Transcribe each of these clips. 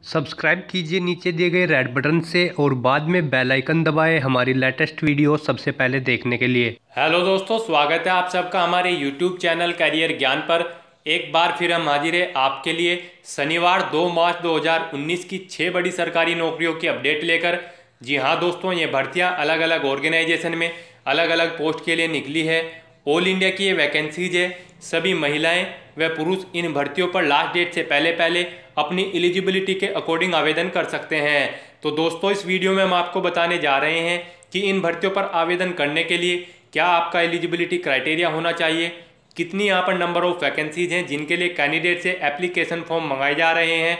Subscribe कीजिए नीचे दिए गए रेड बटन से और बाद में बेल आइकन दबाएं हमारी लेटेस्ट वीडियो सबसे पहले देखने के लिए। हेलो दोस्तों, स्वागत है आप सबका हमारे यूट्यूब चैनल करियर ज्ञान पर। एक बार फिर हम हाजिर हैं आपके लिए शनिवार 2 मार्च 2019 की 6 बड़ी सरकारी नौकरियों की अपडेट लेकर। जी हाँ दोस्तों, ये भर्तियां अलग अलग ऑर्गेनाइजेशन में अलग अलग पोस्ट के लिए निकली है। ऑल इंडिया की ये वैकेंसीज है। सभी महिलाएं व पुरुष इन भर्तियों पर लास्ट डेट से पहले पहले अपनी एलिजिबिलिटी के अकॉर्डिंग आवेदन कर सकते हैं। तो दोस्तों, इस वीडियो में हम आपको बताने जा रहे हैं कि इन भर्तियों पर आवेदन करने के लिए क्या आपका एलिजिबिलिटी क्राइटेरिया होना चाहिए, कितनी यहाँ पर नंबर ऑफ वैकेंसीज हैं जिनके लिए कैंडिडेट से एप्लीकेशन फॉर्म मंगाए जा रहे हैं,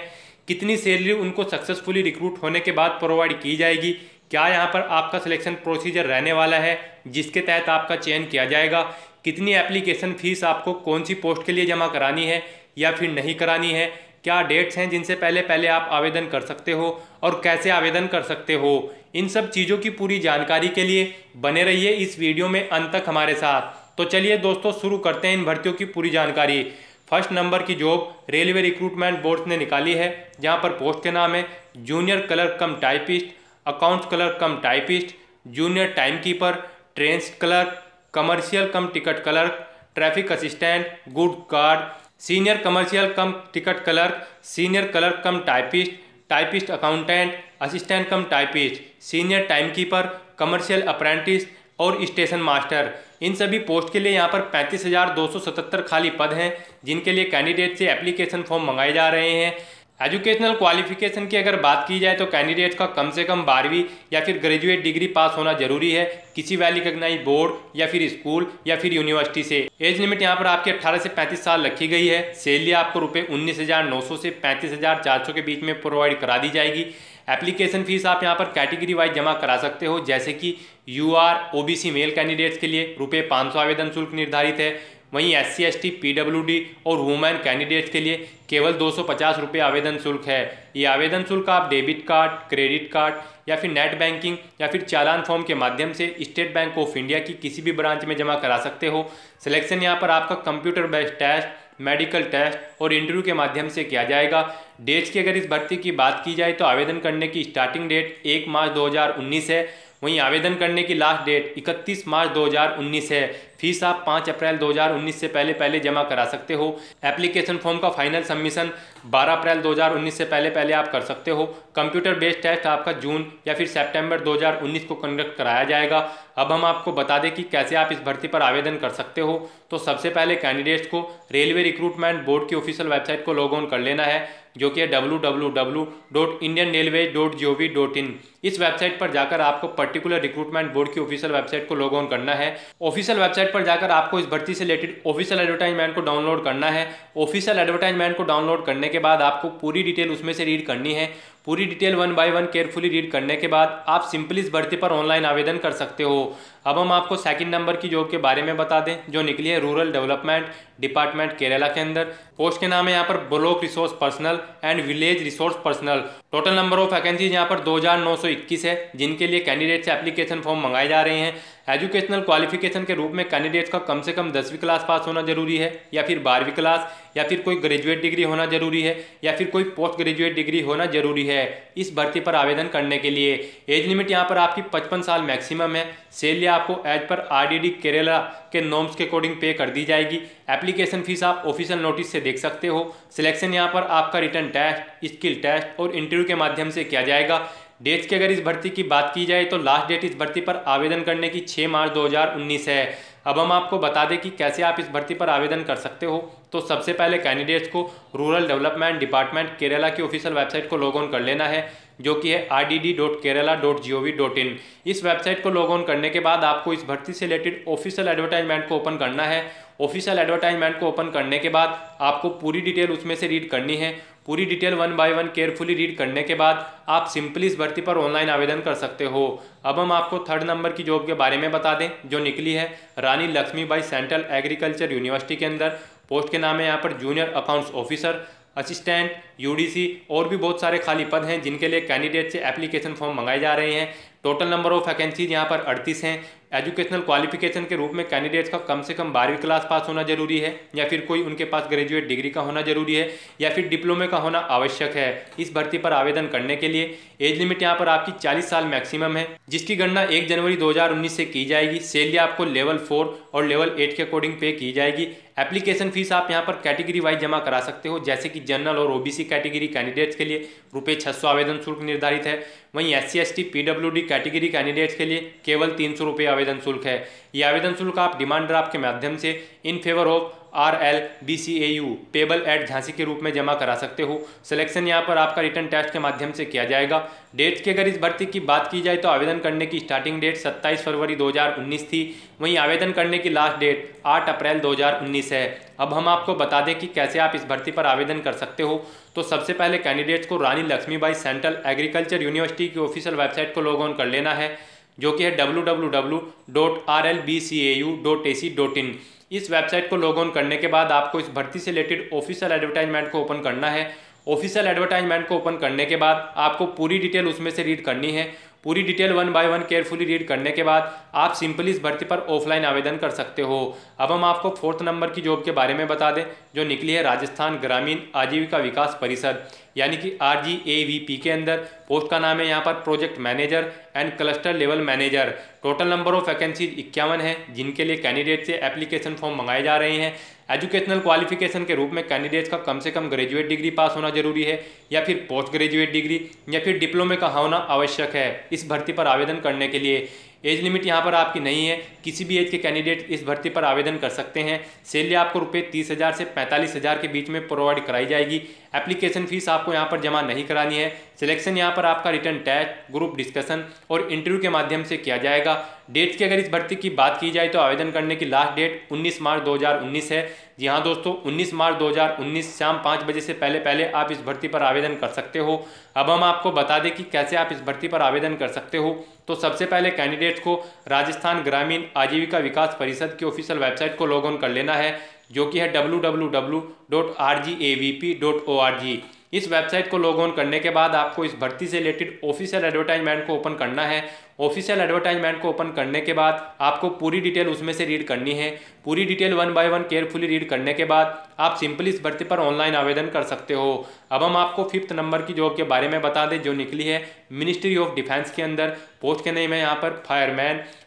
कितनी सैलरी उनको सक्सेसफुली रिक्रूट होने के बाद प्रोवाइड की जाएगी, क्या यहाँ पर आपका सिलेक्शन प्रोसीजर रहने वाला है जिसके तहत आपका चयन किया जाएगा, कितनी एप्लीकेशन फीस आपको कौन सी पोस्ट के लिए जमा करानी है या फिर नहीं करानी है, क्या डेट्स हैं जिनसे पहले पहले आप आवेदन कर सकते हो और कैसे आवेदन कर सकते हो। इन सब चीज़ों की पूरी जानकारी के लिए बने रहिए इस वीडियो में अंत तक हमारे साथ। तो चलिए दोस्तों, शुरू करते हैं इन भर्तियों की पूरी जानकारी। फर्स्ट नंबर की जॉब रेलवे रिक्रूटमेंट बोर्ड ने निकाली है, जहां पर पोस्ट के नाम है जूनियर क्लर्क कम टाइपिस्ट, अकाउंट्स क्लर्क कम typist, junior time keeper, train clerk, commercial कम ticket clerk, traffic assistant, good guard, senior commercial कम टिकट क्लर्क, सीनियर क्लर्क कम typist, typist accountant, assistant कम typist, senior time keeper, commercial apprentice और station master. इन सभी post के लिए यहाँ पर 35,277 खाली पद हैं जिनके लिए कैंडिडेट से एप्लीकेशन फॉर्म मंगाए जा रहे हैं। एजुकेशनल क्वालिफिकेशन की अगर बात की जाए तो कैंडिडेट का कम से कम 12वीं या फिर ग्रेजुएट डिग्री पास होना जरूरी है किसी वेल रिकॉग्नाइज्ड बोर्ड या फिर स्कूल या फिर यूनिवर्सिटी से। एज लिमिट यहाँ पर आपके 18 से 35 साल रखी गई है। सैलरी आपको रुपये 19,900 से 35,400 के बीच में प्रोवाइड करा दी जाएगी। एप्लीकेशन फीस आप यहाँ पर कैटेगरी वाइज जमा करा सकते हो, जैसे कि यूआर ओबीसी मेल कैंडिडेट्स के लिए रुपये 500 आवेदन शुल्क निर्धारित है। वहीं SC ST PWD और वुमेन कैंडिडेट्स के लिए केवल 250 रुपये आवेदन शुल्क है। ये आवेदन शुल्क आप डेबिट कार्ड, क्रेडिट कार्ड या फिर नेट बैंकिंग या फिर चालान फॉर्म के माध्यम से स्टेट बैंक ऑफ इंडिया की किसी भी ब्रांच में जमा करा सकते हो। सिलेक्शन यहाँ पर आपका computer based test, medical test और इंटरव्यू के माध्यम से किया जाएगा। डेट्स की अगर इस भर्ती की बात की जाए तो आवेदन करने की स्टार्टिंग डेट 1 मार्च 2019 है। वहीं आवेदन करने की लास्ट डेट 31 मार्च 2019 है। फीस आप 5 अप्रैल 2019 से पहले पहले जमा करा सकते हो। एप्लीकेशन फॉर्म का फाइनल सबमिशन 12 अप्रैल 2019 से पहले पहले आप कर सकते हो। कंप्यूटर बेस्ड टेस्ट आपका जून या फिर सितंबर 2019 को कंडक्ट कराया जाएगा। अब हम आपको बता दें कि कैसे आप इस भर्ती पर आवेदन कर सकते हो। तो सबसे पहले कैंडिडेट्स को रेलवे रिक्रूटमेंट बोर्ड की ऑफिशियल वेबसाइट को लॉग ऑन कर लेना है, जो कि है www.indianrailway.gov.in। इस वेबसाइट पर जाकर आपको पर्टिकुलर रिक्रूटमेंट बोर्ड की ऑफिशियल वेबसाइट को लॉग ऑन करना है। ऑफिशियल वेबसाइट पर जाकर आपको इस भर्ती से रिलेटेड ऑफिशियल एडवर्टाइजमेंट को डाउनलोड करना है। ऑफिशियल एडवर्टाइजमेंट को डाउनलोड करने के बाद आपको पूरी डिटेल उसमें से रीड करनी है। पूरी डिटेल 1 बाय 1 केयरफुली रीड करने के बाद आप सिंपली इस भर्ती पर ऑनलाइन आवेदन कर सकते हो। अब हम आपको सेकंड नंबर की जॉब के बारे में बता दें, जो निकली है रूरल डेवलपमेंट डिपार्टमेंट केरला के अंदर। पोस्ट के नाम है यहाँ पर block resource personal and village resource personal. Total number of vacancies यहाँ पर 2,921 है जिनके लिए कैंडिडेट से एप्लीकेशन फॉर्म मंगाए जा रहे हैं। एजुकेशनल क्वालिफिकेशन के रूप में कैंडिडेट्स का कम से कम 10वीं क्लास पास होना जरूरी है या फिर 12वीं क्लास या फिर कोई ग्रेजुएट डिग्री होना जरूरी है या फिर कोई पोस्ट ग्रेजुएट डिग्री होना जरूरी है इस भर्ती पर आवेदन करने के लिए। एज लिमिट यहाँ पर आपकी 55 साल मैक्सिमम है। सैलरी आपको एज पर RDD केरला के नॉर्म्स के अकॉर्डिंग पे कर दी जाएगी। एप्लीकेशन फीस आप ऑफिशियल नोटिस से देख सकते हो। सिलेक्शन यहाँ पर आपका रिटन टेस्ट, स्किल टेस्ट और इंटरव्यू के माध्यम से किया जाएगा। डेट्स की अगर इस भर्ती की बात की जाए तो लास्ट डेट इस भर्ती पर आवेदन करने की 6 मार्च 2019 है। अब हम आपको बता दें कि कैसे आप इस भर्ती पर आवेदन कर सकते हो। तो सबसे पहले कैंडिडेट्स को रूरल डेवलपमेंट डिपार्टमेंट केरला की ऑफिशियल वेबसाइट को लॉग ऑन कर लेना है, जो कि है rdd.kerala.gov.in। इस वेबसाइट को लॉग ऑन करने के बाद आपको इस भर्ती से रिलेटेड ऑफिशियल एडवर्टाइजमेंट को ओपन करना है। ऑफिशियल एडवर्टाइजमेंट को ओपन करने के बाद आपको पूरी डिटेल उसमें से रीड करनी है। पूरी डिटेल 1 बाय 1 केयरफुली रीड करने के बाद आप सिंपली इस भर्ती पर ऑनलाइन आवेदन कर सकते हो। अब हम आपको थर्ड नंबर की जॉब के बारे में बता दें, जो निकली है रानी लक्ष्मीबाई सेंट्रल एग्रीकल्चर यूनिवर्सिटी के अंदर। पोस्ट के नाम है यहाँ पर junior accounts officer, assistant, UDC और भी बहुत सारे खाली पद हैं जिनके लिए कैंडिडेट से एप्लीकेशन फॉर्म मंगाए जा रहे हैं। टोटल नंबर ऑफ वैकेंसीज यहाँ पर 38 हैं। एजुकेशनल क्वालिफिकेशन के रूप में कैंडिडेट्स का कम से कम 12वीं क्लास पास होना जरूरी है, या फिर कोई उनके पास ग्रेजुएट डिग्री का होना जरूरी है, या फिर डिप्लोमे का होना आवश्यक है। इस भर्ती पर आवेदन करने के लिए एज लिमिट यहाँ पर आपकी 40 साल मैक्सिमम है, जिसकी गणना 1 जनवरी 2019 से की जाएगी। सैलरी आपको लेवल 4 और लेवल 8 के अकॉर्डिंग पे की जाएगी। एप्लीकेशन फीस आप यहाँ पर कैटेगरी वाइज जमा करा सकते हो, जैसे कि जनरल और ओबीसी कैटेगरी कैंडिडेट्स के लिए ₹600 आवेदन शुल्क निर्धारित है। वहीं SC ST PWD category candidates के लिए केवल ₹300 आवेदन शुल्क है। ये आवेदन शुल्क आप डिमांड ड्राफ्ट के माध्यम से in favour of RLBCAU payable eight Jhansi के रूप में जमा करा सकते हो। सिलेक्शन यहाँ पर आपका रिटर्न टेस्ट के माध्यम से किया जाएगा। डेट्स की अगर इस भर्ती की बात की जाए तो आवेदन करने की स्टार्टिंग डेट 27 फरवरी 2019 थी। वहीं आवेदन करने की लास्ट डेट 8 अप्रैल 2019 है। अब हम आपको बता दें कि कैसे आप इस भर्ती पर आवेदन कर सकते हो। तो सबसे पहले कैंडिडेट्स को रानी लक्ष्मीबाई सेंट्रल एग्रीकल्चर यूनिवर्सिटी की ऑफिशियल वेबसाइट को लॉग ऑन कर लेना है, जो कि है www.rlbcau.ac.in। इस वेबसाइट को लॉग ऑन करने के बाद आपको इस भर्ती से रिलेटेड ऑफिशियल एडवर्टाइजमेंट को ओपन करना है। ऑफिशियल एडवर्टाइजमेंट को ओपन करने के बाद आपको पूरी डिटेल उसमें से रीड करनी है। पूरी डिटेल 1 बाय 1 केयरफुली रीड करने के बाद आप सिंपली इस भर्ती पर ऑफलाइन आवेदन कर सकते हो। अब हम आपको 4th नंबर की जॉब के बारे में बता दें, जो निकली है राजस्थान ग्रामीण आजीविका विकास परिषद यानी कि RGAVP के अंदर। पोस्ट का नाम है यहाँ पर project manager and cluster level manager. Total number of vacancies 51 है, जिनके लिए कैंडिडेट से एप्लीकेशन फॉर्म मंगाए जा रहे हैं। एजुकेशनल क्वालिफिकेशन के रूप में कैंडिडेट्स का कम से कम ग्रेजुएट डिग्री पास होना जरूरी है, या फिर पोस्ट ग्रेजुएट डिग्री या फिर डिप्लोमे का होना आवश्यक है इस भर्ती पर आवेदन करने के लिए। एज लिमिट यहाँ पर आपकी नहीं है, किसी भी एज के कैंडिडेट इस भर्ती पर आवेदन कर सकते हैं। सैलरी आपको ₹30,000 से 45,000 के बीच में प्रोवाइड कराई जाएगी। एप्लीकेशन फीस आपको यहाँ पर जमा नहीं करानी है। सिलेक्शन यहाँ पर आपका रिटर्न टेस्ट, ग्रुप डिस्कशन और इंटरव्यू के माध्यम से किया जाएगा। डेट्स की अगर इस भर्ती की बात की जाए तो आवेदन करने की लास्ट डेट 19 मार्च 2019 है। जी हाँ दोस्तों, 19 मार्च 2019 शाम 5 बजे से पहले आप इस भर्ती पर आवेदन कर सकते हो। अब हम आपको बता दें कि कैसे आप इस भर्ती पर आवेदन कर सकते हो। तो सबसे पहले कैंडिडेट्स को राजस्थान ग्रामीण आजीविका विकास परिषद की ऑफिशियल वेबसाइट को लॉग ऑन कर लेना है, जो कि है www.rgavp.org। इस वेबसाइट को लॉग ऑन करने के बाद आपको इस भर्ती से रिलेटेड ऑफिशियल एडवर्टाइजमेंट को ओपन करना है। ऑफिशियल एडवर्टाइजमेंट को ओपन करने के बाद आपको पूरी डिटेल उसमें से रीड करनी है। पूरी डिटेल 1 बाय 1 केयरफुली रीड करने के बाद आप सिंपली इस भर्ती पर ऑनलाइन आवेदन कर सकते हो। अब हम आपको 5th नंबर की जॉब के बारे में बता दें, जो निकली है मिनिस्ट्री ऑफ डिफेंस के अंदर। पोस्ट के नेम है यहाँ पर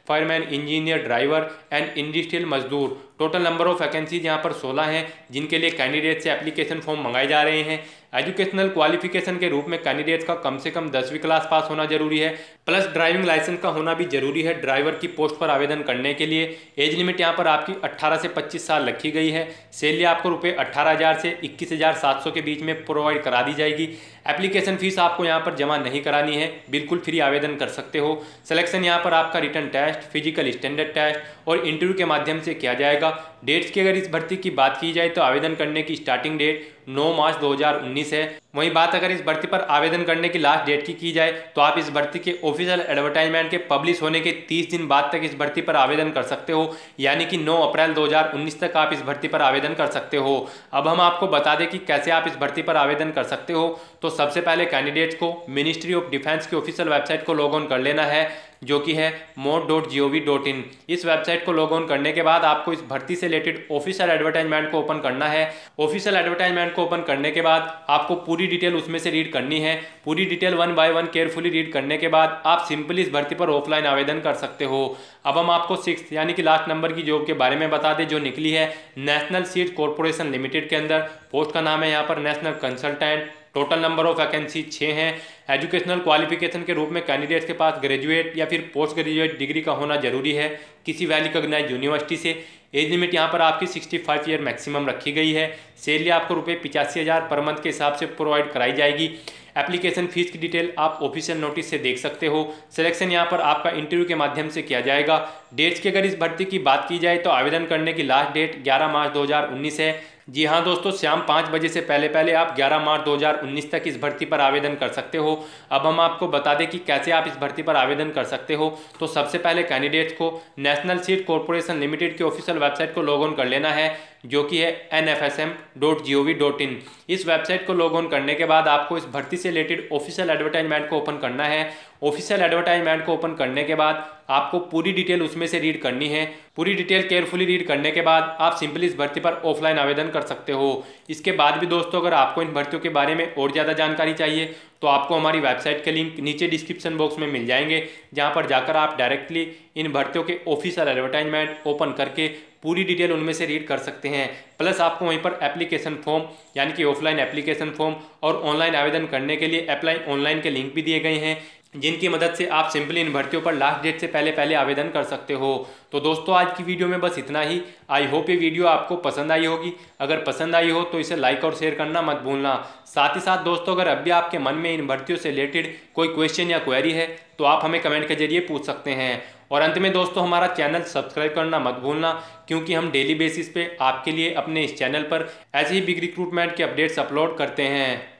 fireman, engineer, driver and industrial मजदूर। टोटल नंबर ऑफ वैकेंसीज यहाँ पर 16 हैं, जिनके लिए कैंडिडेट से एप्लीकेशन फॉर्म मंगाए जा रहे हैं। एजुकेशनल क्वालिफिकेशन के रूप में कैंडिडेट्स का कम से कम 10वीं क्लास पास होना जरूरी है, प्लस ड्राइविंग लाइसेंस का होना भी जरूरी है ड्राइवर की पोस्ट पर आवेदन करने के लिए। एज लिमिट यहाँ पर आपकी 18 से 25 साल रखी गई है। सैलरी आपको ₹18,000 से 21,700 के बीच में प्रोवाइड करा दी जाएगी। एप्लीकेशन फीस आपको यहाँ पर जमा नहीं करानी है, बिल्कुल फ्री आवेदन कर सकते हो। सिलेक्शन यहाँ पर आपका written test, physical standard test और इंटरव्यू के माध्यम से किया जाएगा। डेट्स की अगर इस भर्ती की बात की जाए तो आवेदन करने की स्टार्टिंग डेट 9 मार्च 2019 है। वहीं बात अगर इस भर्ती पर आवेदन करने की लास्ट डेट की जाए तो आप इस भर्ती के ऑफिशियल एडवर्टाइजमेंट के पब्लिश होने के 30 दिन बाद तक इस भर्ती पर आवेदन कर सकते हो, यानी कि 9 अप्रैल 2019 तक आप इस भर्ती पर आवेदन कर सकते हो। अब हम आपको बता दें कि कैसे आप इस भर्ती पर आवेदन कर सकते हो। तो सबसे पहले कैंडिडेट्स को मिनिस्ट्री ऑफ डिफेंस की ऑफिशियल वेबसाइट को लॉग ऑन कर लेना है, जो कि है mod.gov.in। इस वेबसाइट को लॉग ऑन करने के बाद आपको इस भर्ती से रिलेटेड ऑफिशियल एडवर्टाइजमेंट को ओपन करना है। ऑफिशियल एडवर्टाइजमेंट को ओपन करने के बाद आपको पूरी डिटेल उसमें से रीड करनी है। पूरी डिटेल 1 बाय 1 केयरफुली रीड करने के बाद आप सिंपली इस भर्ती पर ऑफलाइन आवेदन कर सकते हो। अब हम आपको 6th यानी कि लास्ट नंबर की जॉब के बारे में बता दें, जो निकली है नेशनल सीड कॉर्पोरेशन लिमिटेड के अंदर। पोस्ट का नाम है यहाँ पर national consultant. Total number of vacancy 6 हैं। एजुकेशनल क्वालिफिकेशन के रूप में कैंडिडेट्स के पास ग्रेजुएट या फिर पोस्ट ग्रेजुएट डिग्री का होना जरूरी है किसी वेल रिकॉग्नाइज्ड यूनिवर्सिटी से। एज लिमिट यहाँ पर आपकी 65 ईयर मैक्सिमम रखी गई है। सैलरी आपको ₹85,000 पर मंथ के हिसाब से प्रोवाइड कराई जाएगी। एप्लीकेशन फीस की डिटेल आप ऑफिशियल नोटिस से देख सकते हो। सिलेक्शन यहाँ पर आपका इंटरव्यू के माध्यम से किया जाएगा। डेट्स की अगर इस भर्ती की बात की जाए तो आवेदन करने की लास्ट डेट 11 मार्च 2019 है। जी हाँ दोस्तों, शाम 5 बजे से पहले आप 11 मार्च 2019 तक इस भर्ती पर आवेदन कर सकते हो। अब हम आपको बता दें कि कैसे आप इस भर्ती पर आवेदन कर सकते हो। तो सबसे पहले कैंडिडेट्स को नेशनल सीड कॉर्पोरेशन लिमिटेड की ऑफिशियल वेबसाइट को लॉग ऑन कर लेना है, जो कि है nfsm.gov.in। इस वेबसाइट को लॉग ऑन करने के बाद आपको इस भर्ती से रिलेटेड ऑफिशियल एडवर्टाइजमेंट को ओपन करना है। ऑफिशियल एडवर्टाइजमेंट को ओपन करने के बाद आपको पूरी डिटेल उसमें से रीड करनी है। पूरी डिटेल केयरफुली रीड करने के बाद आप सिंपली इस भर्ती पर ऑफलाइन आवेदन कर सकते हो। इसके बाद भी दोस्तों अगर आपको इन भर्तियों के बारे में और ज़्यादा जानकारी चाहिए तो आपको हमारी वेबसाइट के लिंक नीचे डिस्क्रिप्शन बॉक्स में मिल जाएंगे, जहां पर जाकर आप डायरेक्टली इन भर्तियों के ऑफिशियल एडवर्टाइजमेंट ओपन करके पूरी डिटेल उनमें से रीड कर सकते हैं। प्लस आपको वहीं पर एप्लीकेशन फॉर्म यानी कि ऑफलाइन एप्लीकेशन फॉर्म और ऑनलाइन आवेदन करने के लिए अप्लाई ऑनलाइन के लिंक भी दिए गए हैं, जिनकी मदद से आप सिंपली इन भर्तियों पर लास्ट डेट से पहले आवेदन कर सकते हो। तो दोस्तों आज की वीडियो में बस इतना ही। आई होप ये वीडियो आपको पसंद आई होगी। अगर पसंद आई हो तो इसे लाइक और शेयर करना मत भूलना। साथ ही साथ दोस्तों अगर अब भी आपके मन में इन भर्तियों से रिलेटेड कोई क्वेश्चन या क्वेरी है तो आप हमें कमेंट के जरिए पूछ सकते हैं। और अंत में दोस्तों हमारा चैनल सब्सक्राइब करना मत भूलना, क्योंकि हम डेली बेसिस पे आपके लिए अपने इस चैनल पर ऐसे ही बिग रिक्रूटमेंट के अपडेट्स अपलोड करते हैं।